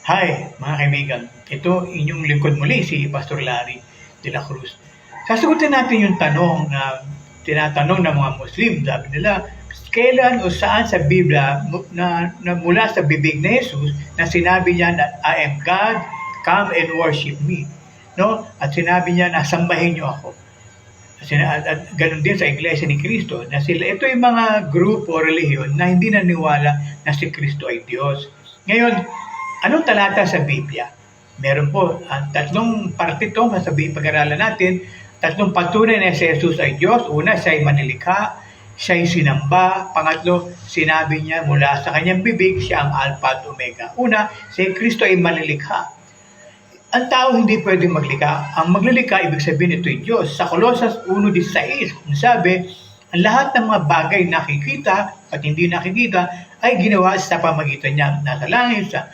Hi, mga kaibigan. Ito inyong lingkod muli, si Pastor Larry de la Cruz. Sasagutin natin yung tanong na tinatanong ng mga Muslim. Sabi nila, kailan o saan sa Biblia na mula sa bibig ni Jesus na sinabi niya na I am God, come and worship me. No? At sinabi niya na sambahin niyo ako. At ganun din sa Iglesia ni Cristo na ito yung mga grupo o relihiyon na hindi naniwala na si Cristo ay Diyos. Ngayon, anong talata sa Biblia? Meron po tatlong parte ito sasabihin pag-aralan natin. Tatlong patunay na si Jesus ay Diyos. Una, siya ay manilikha, siya ay sinamba. Pangatlo, sinabi niya mula sa kanyang bibig, siya ang Alpha at Omega. Una, si Kristo ay manilikha. Ang tao hindi pwedeng maglikha. Ang maglilikha, ibig sabihin ito ay Diyos. Sa Colossus 1:16, sabi, ang lahat ng mga bagay nakikita at hindi nakikita ay ginawa sa pamagitan niya. Nasa langit, sa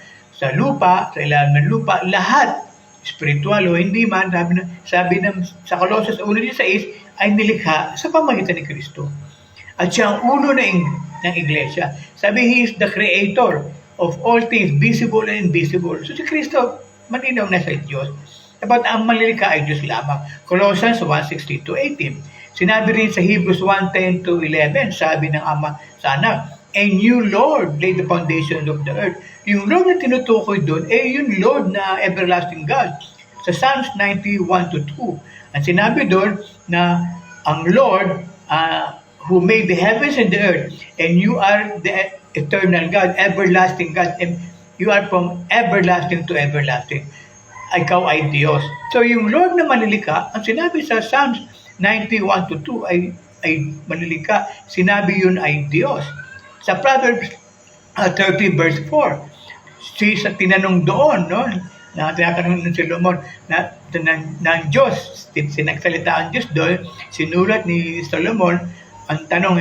lupa, sa ilalim ng lupa, lahat, spiritual o hindi man, sabi ng sa Colossus 1:16, ay nilikha sa pamagitan ni Kristo. At siya ang ulo ng iglesia. Sabi, He is the creator of all things, visible and invisible. So si Kristo, malinaw na sa Diyos. Dapat ang malilikha ay Diyos lamang. Colossians 1:16-18. Sinabi rin sa Hebrews 1:10-11, sabi ng Ama sa Anak, and you, Lord, laid the foundation of the earth. Yung Lord na tinutukoy doon, yung Lord na everlasting God. Sa Psalms 91:2, ang sinabi doon na ang Lord who made the heavens and the earth, and you are the eternal God, everlasting God, and you are from everlasting to everlasting. Ikaw ay Diyos. So yung Lord na manilikha, ang sinabi sa Psalms 91:2 ay manilikha, sinabi yun ay Diyos. Sa Proverbs 30:4, tinanong doon, no, na tinatanong ng Solomon ng Diyos, sinagsalita ang Diyos doon, sinulat ni Solomon, ang tanong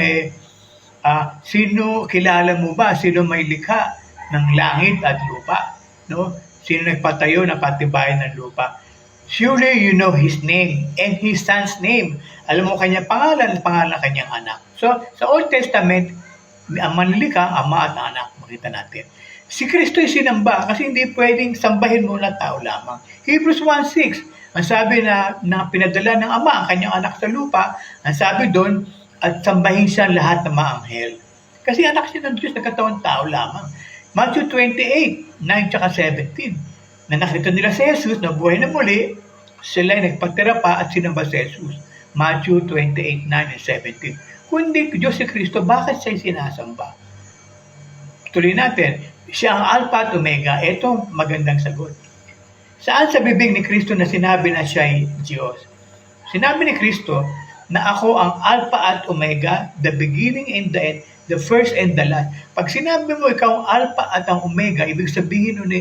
sino kilala mo ba? Sino may likha ng langit at lupa? No? Sino nagpatayo ng patibayan ng lupa? Surely you know His name and His Son's name. Alam mo kanyang pangalan ng kanyang anak. So, sa Old Testament, ang manlilikha, ama at anak, makita natin. Si Kristo ay sinamba kasi hindi pwedeng sambahin mo na tao lamang. Hebrews 1:6, ang sabi na pinadala ng ama ang kanyang anak sa lupa, ang sabi doon, at sambahin siya lahat ng mga anghel. Kasi anak siya ng Diyos na katawan tao lamang. Matthew 28:9-17, na nakita nila si Jesus na buhay na muli, sila ay nagpatira pa at sinamba si Jesus. Matthew 28:9-17. Kung hindi Diyos si Kristo, bakit siya sinasamba? Tuloy natin, siya ang Alpha at Omega. Ito, magandang sagot. Saan sa bibig ni Kristo na sinabi na siya ay Diyos? Sinabi ni Kristo na ako ang Alpha at Omega, the beginning and the end, the first and the last. Pag sinabi mo ikaw ang Alpha at ang Omega, ibig sabihin nun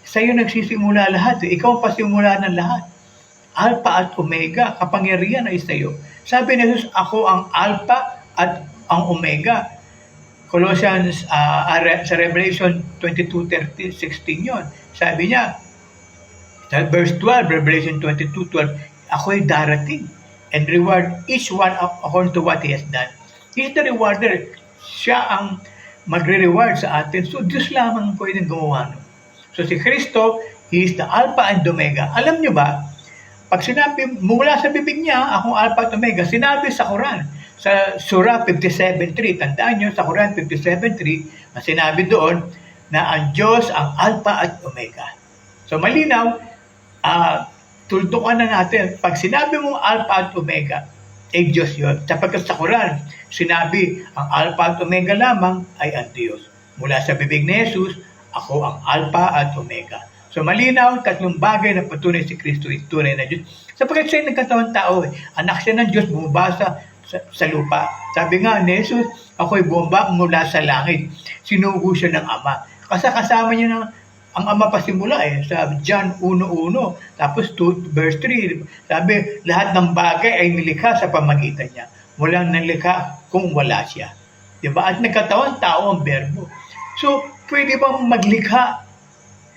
sa'yo nagsisimula lahat. Ikaw ang pasimula ng lahat. Alpha at Omega, kapangyarihan ay sa'yo. Sabi ni Jesus, ako ang Alpha at ang Omega. Colossians, sa Revelation 22:16 yun. Sabi niya, sa verse 12, Revelation 22:12, ako ay darating and reward each one according to what he has done. He is the rewarder. Siya ang magre-reward sa atin. So, Diyos lamang pwedeng gumawa. So, si Kristo, He is the Alpha and Omega. Alam niyo ba, pag sinabi, mula sa bibig niya, akong Alpha at Omega, sinabi sa Quran, sa Surah 57:3, tandaan niyo, sa Quran 57:3, na sinabi doon, na ang Diyos ang Alpha at Omega. So, malinaw, tultukan na natin, pag sinabi mong Alpha at Omega, Diyos yun. Sapagkat sa Quran, sinabi, ang Alpha at Omega lamang ay ang Diyos. Mula sa bibig ni Jesus, ako ang Alpha at Omega. So malinaw, tatlong bagay na patunay si Kristo ay tunay na Diyos. Sapagkat siya ay nagkatawang tao, anak siya ng Diyos, bumaba sa lupa. Sabi nga ni Jesus, ako'y bumaba mula sa langit. Sinugo siya ng Ama. Kasama niya ang Ama pasimula sa John 1:1, tapos 2 verse 3, sabi, lahat ng bagay ay nilikha sa pamagitan niya. Walang nalikha kung wala siya. Diba? At nagkatawan tao ang berbo. So, pwede bang maglikha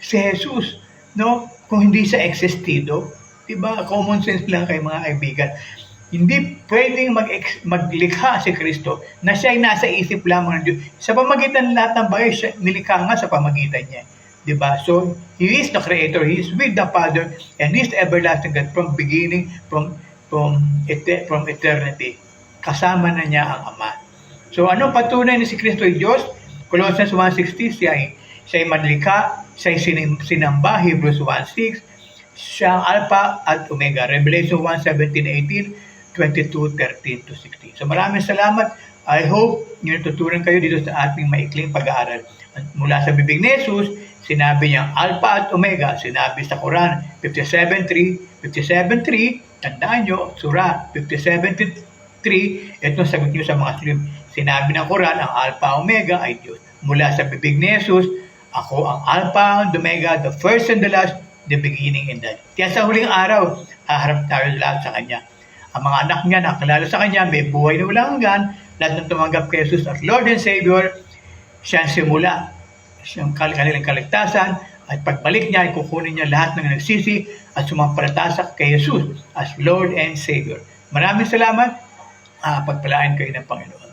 si Jesus, no? Kung hindi siya existido? Diba? Common sense lang kay mga kaibigan. Hindi pwedeng maglikha si Kristo na siya ay nasa isip lamang ng Diyos. Sa pamagitan ng lahat ng bagay, nilikha nga sa pamagitan niya. Diba? So, He is the Creator. He is with the Father, and He is the everlasting God from beginning, from eternity. Kasama na niya ang Ama. So, anong patunay ni si Kristo ay Diyos? Colossians 1:16, siya ay manlikha, siya ay sinamba, Hebrews 1:6, siya ang Alpha at Omega, Revelation 1:17-18, 22:13-16. So, maraming salamat. I hope natutunan kayo dito sa ating maikling pag-aaral. Mula sa bibig ni Jesus, sinabi niya Alpha at Omega, sinabi sa Quran 57:3, tandaan nyo, Surah 57:3, itong sagot nyo sa mga Muslim. Sinabi ng Quran, ang Alpha Omega ay Diyos. Mula sa bibig ni Jesus, ako ang Alpha and Omega, the first and the last, the beginning and the end. Kaya sa huling araw, haharap tayo lahat sa Kanya. Ang mga anak niya nakilala sa Kanya, may buhay na walang hanggan, lahat ng tumanggap kay Jesus as Lord and Savior, siya ang simula, siyang kanilang kaligtasan, at pagbalik niya, kukunin niya lahat ng nagsisi at sumampalataya kay Jesus as Lord and Savior. Maraming salamat. Pagpalain kayo ng Panginoon.